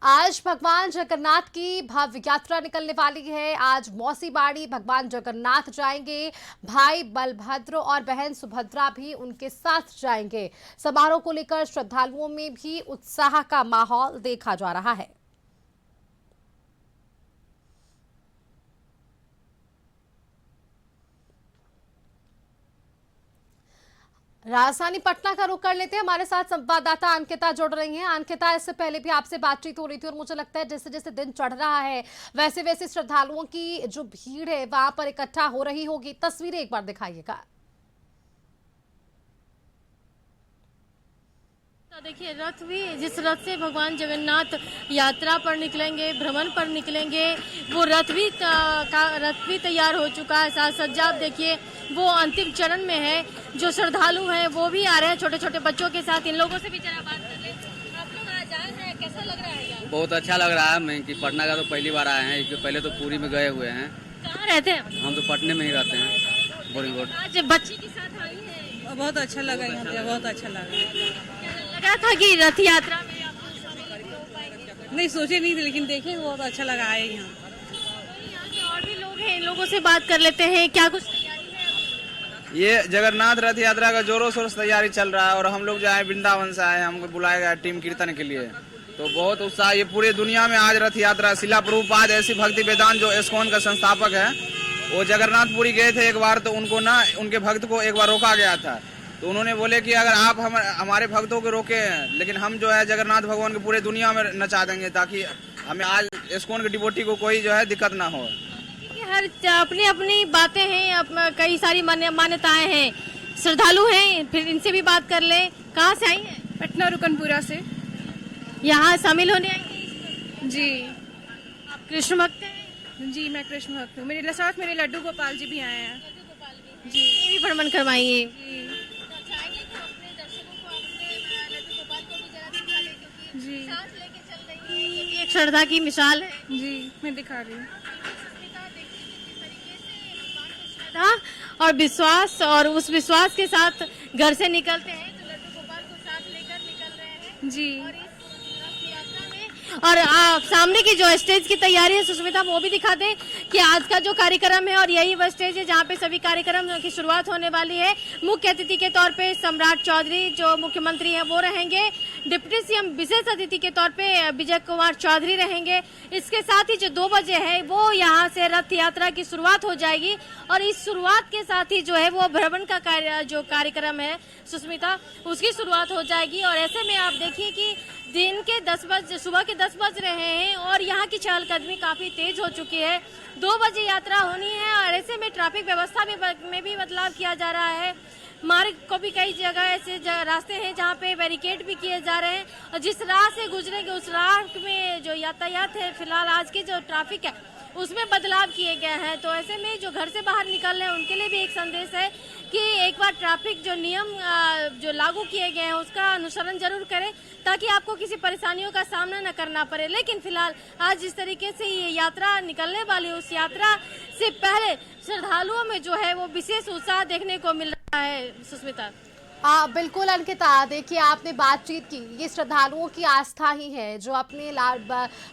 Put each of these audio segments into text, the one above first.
आज भगवान जगन्नाथ की भव्य यात्रा निकलने वाली है। आज मौसी बाड़ी भगवान जगन्नाथ जाएंगे। भाई बलभद्र और बहन सुभद्रा भी उनके साथ जाएंगे। समारोह को लेकर श्रद्धालुओं में भी उत्साह का माहौल देखा जा रहा है। राजधानी पटना का रुख कर लेते हैं। हमारे साथ संवाददाता अंकिता जुड़ रही हैं। अंकिता, इससे पहले भी आपसे बातचीत हो रही थी और मुझे लगता है जैसे जैसे दिन चढ़ रहा है वैसे वैसे श्रद्धालुओं की जो भीड़ है वहां पर इकट्ठा हो रही होगी। तस्वीरें एक बार दिखाइएगा। देखिए, रथ भी जिस रथ से भगवान जगन्नाथ यात्रा पर निकलेंगे, भ्रमण पर निकलेंगे, वो रथ भी तैयार हो चुका है। साज सज्जा आप देखिए, वो अंतिम चरण में है। जो श्रद्धालु हैं वो भी आ रहे हैं छोटे छोटे बच्चों के साथ। इन लोगों से भी जरा बात कर ले। आप लोग आज आए हैं, कैसा लग रहा है यहाँ? बहुत अच्छा लग रहा है। मैं कि पटना का तो पहली बार आए हैं, इसके पहले तो पुरी में गए हुए हैं। कहाँ रहते हैं? हम तो पटने में ही रहते हैं, बोरिंग रोड। आज बच्ची के साथ आई है, बहुत अच्छा लगा यहाँ पे, बहुत अच्छा लगा। लगा था कि रथ यात्रा में आप लोग शामिल हो पाएंगे? नहीं सोचे नहीं थे, लेकिन देखे बहुत अच्छा लगा है यहाँ। यहाँ के और भी लोग हैं, इन लोगों से बात कर लेते हैं। क्या कुछ तैयारी है? ये जगन्नाथ रथ यात्रा का जोरों शोर से तैयारी चल रहा है और हम लोग जो है वृंदावन से आए, हमको बुलाया गया टीम कीर्तन के लिए। तो बहुत उत्साह, ये पूरे दुनिया में आज रथ यात्रा। शिला प्रभुपाद ऐसी भक्ति वेदांत जो इस्कॉन का संस्थापक है, वो जगन्नाथपुरी गए थे एक बार, तो उनको ना उनके भक्त को एक बार रोका गया था। तो उन्होंने बोले कि अगर आप हमारे भक्तों को रोके हैं, लेकिन हम जो है जगन्नाथ भगवान को पूरे दुनिया में नचा देंगे, ताकि हमें आज इस्कॉन के डिवोटी को कोई जो है दिक्कत ना हो। हर अपनी अपनी बातें हैं, कई सारी मान्यताएं हैं। श्रद्धालु हैं, फिर इनसे भी बात कर ले। कहाँ से आई हैं? पटना रुकनपुरा से। यहाँ शामिल होने आई हैं? जी आप कृष्ण भक्त हैं? जी, मैं कृष्ण भक्त हूँ। मेरे साथ मेरे लड्डू गोपाल जी भी आए हैं। जी, ये भी भ्रमण करवाएंगे। जी ये भी एक श्रद्धा की मिसाल है। जी, मैं दिखा रही हूँ। श्रद्धा और विश्वास, और उस विश्वास के साथ घर से निकलते हैं तो लड्डू गोपाल को साथ लेकर निकल रहे हैं। जी, और इस रथ यात्रा में और आप सामने की जो स्टेज की तैयारी है सुष्मिता, वो भी दिखा दें कि आज का जो कार्यक्रम है, और यही वह स्टेज है जहाँ पे सभी कार्यक्रम की शुरुआत होने वाली है। मुख्य अतिथि के तौर पे सम्राट चौधरी जो मुख्यमंत्री हैं वो रहेंगे। डिप्टी सीएम विशेष अतिथि के तौर पे विजय कुमार चौधरी रहेंगे। इसके साथ ही जो 2 बजे है वो यहाँ से रथ यात्रा की शुरुआत हो जाएगी, और इस शुरुआत के साथ ही जो है वो भ्रमण का कार्यक्रम है सुष्मिता, उसकी शुरुआत हो जाएगी। और ऐसे में आप देखिए कि दिन के 10 बजे, सुबह के 10 बज रहे हैं और यहाँ की चहलकदमी काफी तेज हो चुकी है। 2 बजे यात्रा होनी है, और ऐसे में ट्रैफिक व्यवस्था में भी बदलाव किया जा रहा है। मार्ग को भी कई जगह ऐसे रास्ते हैं जहाँ पे बैरिकेड भी किए जा रहे हैं, और जिस राह से गुजरेंगे उस राह में जो यातायात है, फिलहाल आज की जो ट्रैफिक है उसमें बदलाव किए गए हैं। तो ऐसे में जो घर से बाहर निकल रहे हैं उनके लिए भी एक संदेश है कि एक बार ट्रैफिक जो नियम जो लागू किए गए हैं उसका अनुसरण जरूर करें, ताकि आपको किसी परेशानियों का सामना न करना पड़े। लेकिन फिलहाल आज जिस तरीके से ये यात्रा निकलने वाली है, उस यात्रा से पहले श्रद्धालुओं में जो है वो विशेष उत्साह देखने को मिल रहा है सुष्मिता। बिल्कुल अंकिता, देखिए आपने बातचीत की, ये श्रद्धालुओं की आस्था ही है जो अपने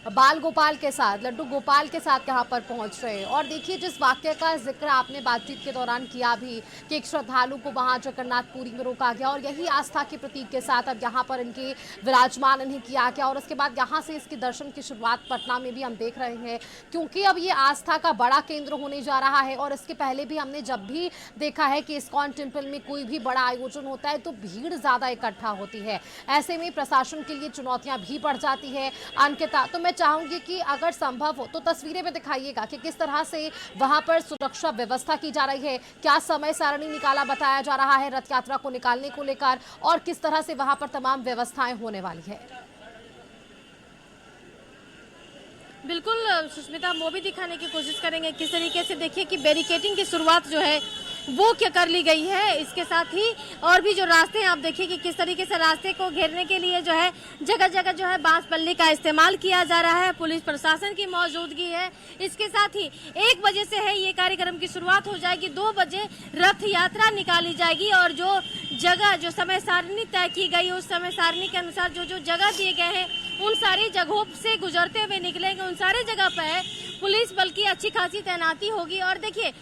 बाल गोपाल के साथ, लड्डू गोपाल के साथ यहाँ पर पहुँच रहे हैं। और देखिए जिस वाक्य का जिक्र आपने बातचीत के दौरान किया भी कि एक श्रद्धालु को वहाँ जगन्नाथपुरी में रोका गया, और यही आस्था के प्रतीक के साथ अब यहाँ पर इनके विराजमान इन्हें किया गया। और उसके बाद यहाँ से इसके दर्शन की शुरुआत पटना में भी हम देख रहे हैं, क्योंकि अब ये आस्था का बड़ा केंद्र होने जा रहा है। और इसके पहले भी हमने जब भी देखा है कि इस्कॉन टेम्पल में कोई भी बड़ा आयोजन होता है तो भीड़ ज्यादा इकट्ठा होती है। ऐसे में प्रशासन के लिए चुनौतियां भी बढ़ जाती है। अंकिता, तो मैं चाहूंगी कि अगर संभव हो तो तस्वीरें में दिखाइएगा कि किस तरह से वहां पर सुरक्षा व्यवस्था की जा रही है, क्या समय सारणी निकाला बताया जा रहा है रथ यात्रा को निकालने को लेकर, और किस तरह से वहां पर तमाम व्यवस्थाएं होने वाली है। बिल्कुल सुष्मिता, वो भी दिखाने की कोशिश करेंगे किस तरीके से। देखिए कि बैरिकेडिंग की शुरुआत जो है वो क्या कर ली गई है। इसके साथ ही और भी जो रास्ते हैं आप देखिए कि किस तरीके से रास्ते को घेरने के लिए जो है जगह जगह जो है बांस बल्ली का इस्तेमाल किया जा रहा है, पुलिस प्रशासन की मौजूदगी है। इसके साथ ही 1 बजे से है ये कार्यक्रम की शुरुआत हो जाएगी, 2 बजे रथ यात्रा निकाली जाएगी और जो जगह जो समय सारणी तय की गई उस समय सारणी के अनुसार जो जो जगह दिए गए हैं उन सारी जगहों से गुजरते हुए निकलेंगे। उन सारी जगह पर पुलिस बल की अच्छी खासी तैनाती होगी। और देखिए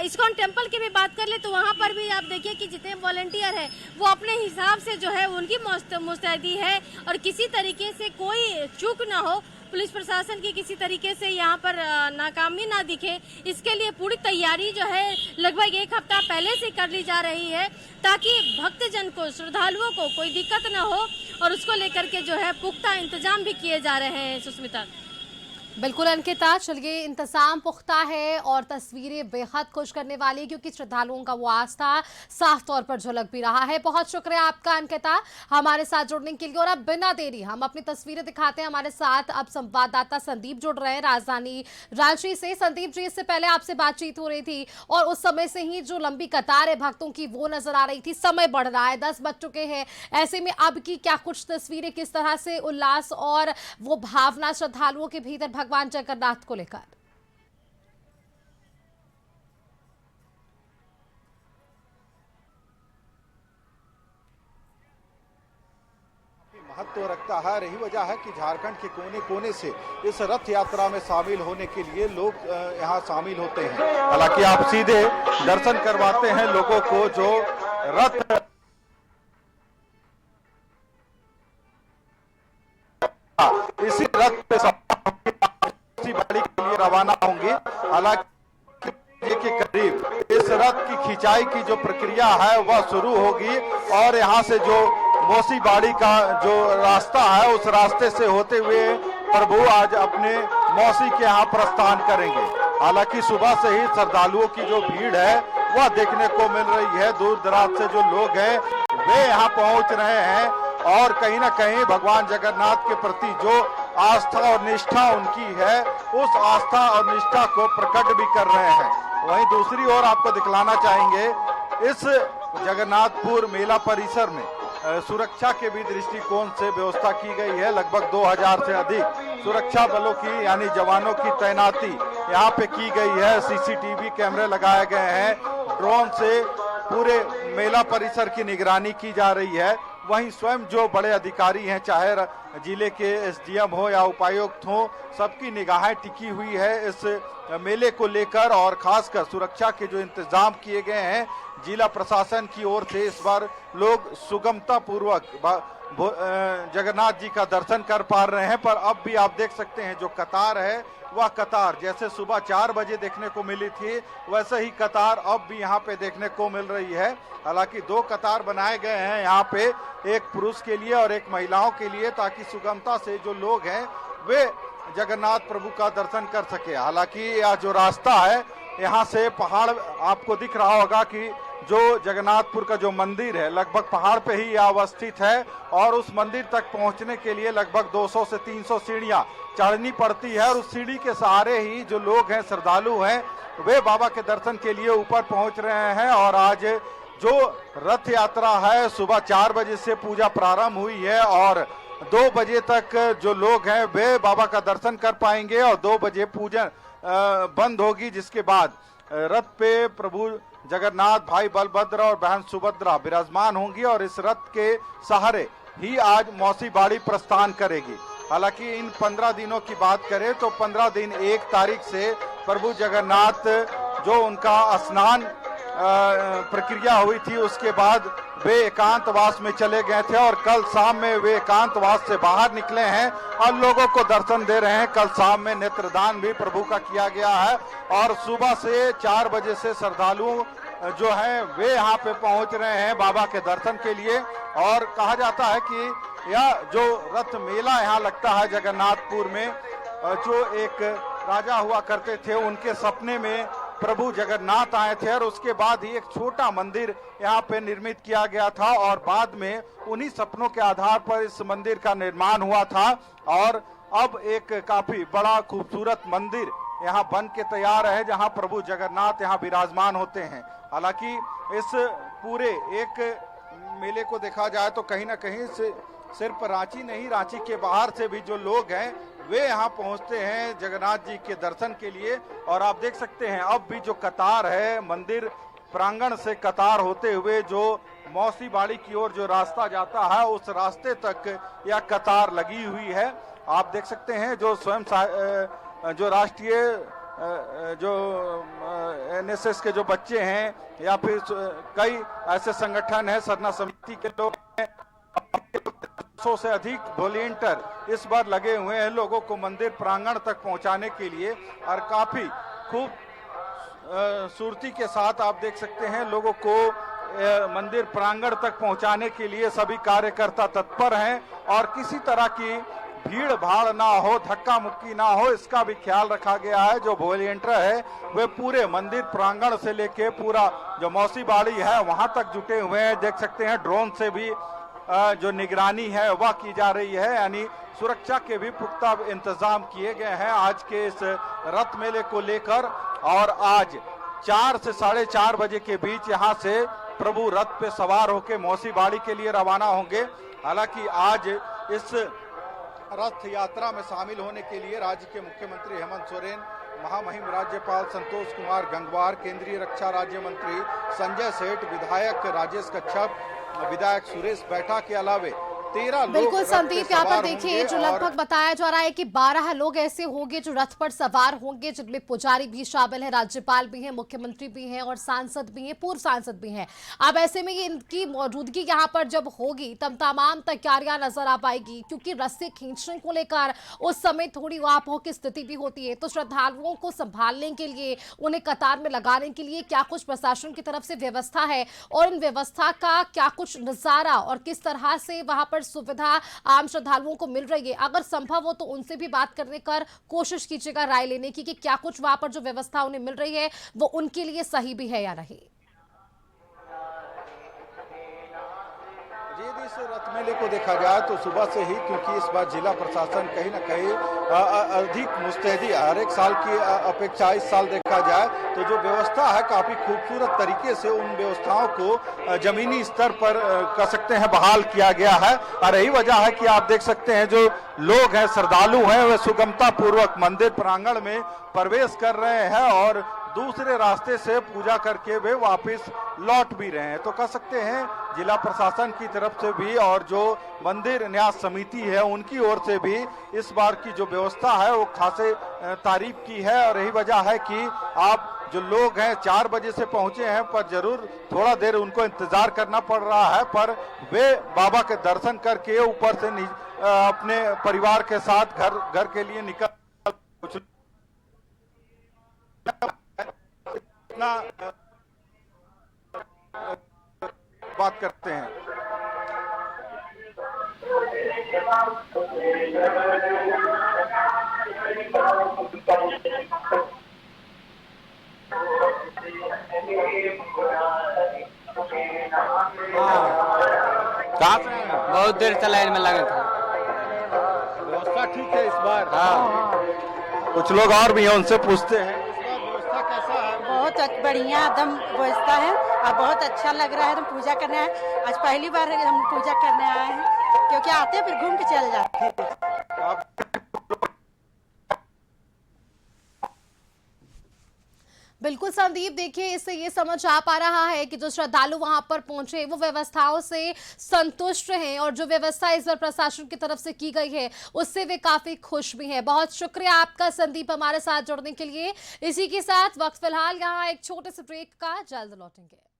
इस्कॉन टेम्पल की भी बात कर ले तो वहाँ पर भी आप देखिए कि जितने वॉलंटियर है वो अपने हिसाब से जो है उनकी मुस्तैदी है और किसी तरीके से कोई चूक ना हो, पुलिस प्रशासन की किसी तरीके से यहाँ पर नाकामी ना दिखे, इसके लिए पूरी तैयारी जो है लगभग 1 हफ्ता पहले से कर ली जा रही है ताकि भक्तजन को, श्रद्धालुओं को कोई दिक्कत ना हो और उसको लेकर के जो है पुख्ता इंतजाम भी किए जा रहे हैं। सुष्मिता बिल्कुल अंकिता, चलिए इंतजाम पुख्ता है और तस्वीरें बेहद खुश करने वाली क्योंकि श्रद्धालुओं का वो आस्था साफ तौर पर झलक भी रहा है। बहुत शुक्रिया आपका अंकिता हमारे साथ जुड़ने के लिए। और अब बिना देरी हम अपनी तस्वीरें दिखाते हैं। हमारे साथ अब संवाददाता संदीप जुड़ रहे हैं राजधानी रांची से। संदीप जी, इससे पहले आपसे बातचीत हो रही थी और उस समय से ही जो लंबी कतार है भक्तों की वो नजर आ रही थी। समय बढ़ रहा है, 10 बज चुके हैं, ऐसे में अब की क्या कुछ तस्वीरें, किस तरह से उल्लास और वो भावना श्रद्धालुओं के भीतर भगवान जगन्नाथ को लेकर? महत्व रखता है। रही वजह है कि झारखंड के कोने कोने से इस रथ यात्रा में शामिल होने के लिए लोग यहाँ शामिल होते हैं। हालांकि आप सीधे दर्शन करवाते हैं लोगों को जो रथ इसी रथ पे बाड़ी के लिए रवाना होंगे। हालांकि के करीब इस रथ की खिंचाई की जो प्रक्रिया है वह शुरू होगी और यहाँ से जो मौसी बाड़ी का जो रास्ता है उस रास्ते से होते हुए प्रभु आज अपने मौसी के यहाँ प्रस्थान करेंगे। हालांकि सुबह से ही श्रद्धालुओं की जो भीड़ है वह देखने को मिल रही है। दूर दराज से जो लोग हैं वे यहाँ पहुंच रहे हैं और कहीं ना कहीं भगवान जगन्नाथ के प्रति जो आस्था और निष्ठा उनकी है उस आस्था और निष्ठा को प्रकट भी कर रहे हैं। वहीं दूसरी ओर आपको दिखलाना चाहेंगे इस जगन्नाथपुर मेला परिसर में सुरक्षा के भी दृष्टिकोण से व्यवस्था की गई है। लगभग 2000 से अधिक सुरक्षा बलों की यानी जवानों की तैनाती यहाँ पे की गई है। सीसीटीवी कैमरे लगाए गए हैं, ड्रोन से पूरे मेला परिसर की निगरानी की जा रही है। वहीं स्वयं जो बड़े अधिकारी हैं, चाहे जिले के एसडीएम हो या उपायुक्त हो, सबकी निगाहें टिकी हुई है इस मेले को लेकर और खासकर सुरक्षा के जो इंतजाम किए गए हैं जिला प्रशासन की ओर से। इस बार लोग सुगमता पूर्वक जगन्नाथ जी का दर्शन कर पा रहे हैं। पर अब भी आप देख सकते हैं जो कतार है वह कतार जैसे सुबह 4 बजे देखने को मिली थी वैसे ही कतार अब भी यहाँ पे देखने को मिल रही है। हालांकि 2 कतार बनाए गए हैं यहाँ पे, एक पुरुष के लिए और एक महिलाओं के लिए, ताकि सुगमता से जो लोग हैं वे जगन्नाथ प्रभु का दर्शन कर सके। हालांकि यह जो रास्ता है यहाँ से पहाड़ आपको दिख रहा होगा कि जो जगन्नाथपुर का जो मंदिर है लगभग पहाड़ पे ही अवस्थित है और उस मंदिर तक पहुंचने के लिए लगभग 200 से 300 सीढ़ियां चढ़नी पड़ती है और उस सीढ़ी के सहारे ही जो लोग हैं, श्रद्धालु हैं, वे बाबा के दर्शन के लिए ऊपर पहुंच रहे हैं। और आज जो रथ यात्रा है सुबह 4 बजे से पूजा प्रारंभ हुई है और 2 बजे तक जो लोग हैं वे बाबा का दर्शन कर पाएंगे और 2 बजे पूजन बंद होगी, जिसके बाद रथ पे प्रभु जगन्नाथ, भाई बलभद्र और बहन सुभद्रा विराजमान होंगी और इस रथ के सहारे ही आज मौसी बाड़ी प्रस्थान करेगी। हालांकि इन 15 दिनों की बात करें तो 15 दिन 1 तारीख से प्रभु जगन्नाथ जो उनका स्नान प्रक्रिया हुई थी उसके बाद वे एकांतवास में चले गए थे और कल शाम में वे एकांतवास से बाहर निकले हैं और लोगों को दर्शन दे रहे हैं। कल शाम में नेत्रदान भी प्रभु का किया गया है और सुबह से 4 बजे से श्रद्धालु जो हैं वे यहाँ पे पहुँच रहे हैं बाबा के दर्शन के लिए। और कहा जाता है कि यह जो रथ मेला यहाँ लगता है जगन्नाथपुर में, जो एक राजा हुआ करते थे उनके सपने में प्रभु जगन्नाथ आए थे और उसके बाद ही एक छोटा मंदिर यहाँ पे निर्मित किया गया था और बाद में उन्हीं सपनों के आधार पर इस मंदिर का निर्माण हुआ था और अब एक काफी बड़ा खूबसूरत मंदिर यहाँ बन के तैयार है, जहाँ प्रभु जगन्नाथ यहाँ विराजमान होते हैं। हालांकि इस पूरे एक मेले को देखा जाए तो कहीं ना कहीं से सिर्फ रांची नहीं, रांची के बाहर से भी जो लोग हैं वे यहाँ पहुँचते हैं जगन्नाथ जी के दर्शन के लिए। और आप देख सकते हैं अब भी जो कतार है, मंदिर प्रांगण से कतार होते हुए जो मौसी बाड़ी की ओर जो रास्ता जाता है उस रास्ते तक यह कतार लगी हुई है। आप देख सकते हैं जो स्वयं जो राष्ट्रीय जो एनएसएस के जो बच्चे हैं या फिर कई ऐसे संगठन है, सरना समिति के लोग हैं, 100 से अधिक वॉलेंटियर इस बार लगे हुए हैं लोगों को मंदिर प्रांगण तक पहुंचाने के लिए। और काफी खूब सुरती के साथ आप देख सकते हैं लोगों को मंदिर प्रांगण तक पहुंचाने के लिए सभी कार्यकर्ता तत्पर हैं और किसी तरह की भीड़ भाड़ ना हो, धक्का मुक्की ना हो, इसका भी ख्याल रखा गया है। जो वॉलेंटियर है वे पूरे मंदिर प्रांगण से लेके पूरा जो मौसी बाड़ी है वहां तक जुटे हुए हैं। देख सकते हैं ड्रोन से भी जो निगरानी है वह की जा रही है, यानी सुरक्षा के भी पुख्ता इंतजाम किए गए हैं आज के इस रथ मेले को लेकर। और आज 4 से 4:30 बजे के बीच यहाँ से प्रभु रथ पे सवार होकर मौसी बाड़ी के लिए रवाना होंगे। हालांकि आज इस रथ यात्रा में शामिल होने के लिए राज्य के मुख्यमंत्री हेमंत सोरेन, महामहिम राज्यपाल संतोष कुमार गंगवार, केंद्रीय रक्षा राज्य मंत्री संजय सेठ, विधायक राजेश कच्छप, विधायक सुरेश बैठा के अलावे 13 लोग बिल्कुल संदीप, यहाँ पर देखिए जो लगभग बताया जा रहा है कि 12 लोग ऐसे होंगे जो रथ पर सवार होंगे, जिनमें पुजारी भी शामिल है, राज्यपाल भी हैं, मुख्यमंत्री भी हैं और सांसद भी हैं, पूर्व सांसद भी हैं। अब ऐसे में ये इनकी मौजूदगी यहाँ पर जब होगी तब तमाम तैयारियां नजर आ पाएगी, क्योंकि रस्से खींचने को लेकर उस समय थोड़ी वापों की स्थिति भी होती है। तो श्रद्धालुओं को संभालने के लिए, उन्हें कतार में लगाने के लिए क्या कुछ प्रशासन की तरफ से व्यवस्था है और इन व्यवस्था का क्या कुछ नजारा और किस तरह से वहां पर सुविधा आम श्रद्धालुओं को मिल रही है, अगर संभव हो तो उनसे भी बात करने कर कोशिश कीजिएगा राय लेने की कि क्या कुछ वहां पर जो व्यवस्था उन्हें मिल रही है वो उनके लिए सही भी है या नहीं। यदि इस रथ मेले को देखा जाए तो सुबह से ही, क्योंकि इस बार जिला प्रशासन कहीं ना कहीं अधिक मुस्तैदी हर एक साल की अपेक्षा इस साल देखा जाए तो जो व्यवस्था है काफी खूबसूरत तरीके से उन व्यवस्थाओं को जमीनी स्तर पर कह सकते हैं बहाल किया गया है। और यही वजह है कि आप देख सकते हैं जो लोग हैं, श्रद्धालु हैं, वे सुगमता पूर्वक मंदिर प्रांगण में प्रवेश कर रहे हैं और दूसरे रास्ते से पूजा करके वे वापस लौट भी रहे हैं। तो कह सकते हैं जिला प्रशासन की तरफ से भी और जो मंदिर न्यास समिति है उनकी ओर से भी इस बार की जो व्यवस्था है वो खासे तारीफ की है। और यही वजह है कि आप जो लोग हैं 4 बजे से पहुंचे हैं, पर जरूर थोड़ा देर उनको इंतजार करना पड़ रहा है, पर वे बाबा के दर्शन करके ऊपर से अपने परिवार के साथ घर के लिए निकल बात करते हैं। कहाँ से बहुत देर से लाइन में लगा था। व्यवस्था ठीक है इस बार? हाँ, कुछ लोग और भी हैं, उनसे पूछते हैं इस बार व्यवस्था कैसा है? बहुत बढ़िया एकदम व्यवस्था है और बहुत अच्छा लग रहा है। हम पूजा करने आए, आज पहली बार हम पूजा करने आए हैं, क्योंकि आते हैं फिर घूम के चल जाते हैं। बिल्कुल संदीप, देखिए इससे ये समझ आ पा रहा है कि जो श्रद्धालु वहां पर पहुंचे वो व्यवस्थाओं से संतुष्ट हैं और जो व्यवस्था इस बार प्रशासन की तरफ से की गई है उससे वे काफी खुश भी हैं। बहुत शुक्रिया आपका संदीप हमारे साथ जुड़ने के लिए। इसी के साथ वक्त फिलहाल यहाँ एक छोटे से ब्रेक का, जल्द लौटेंगे।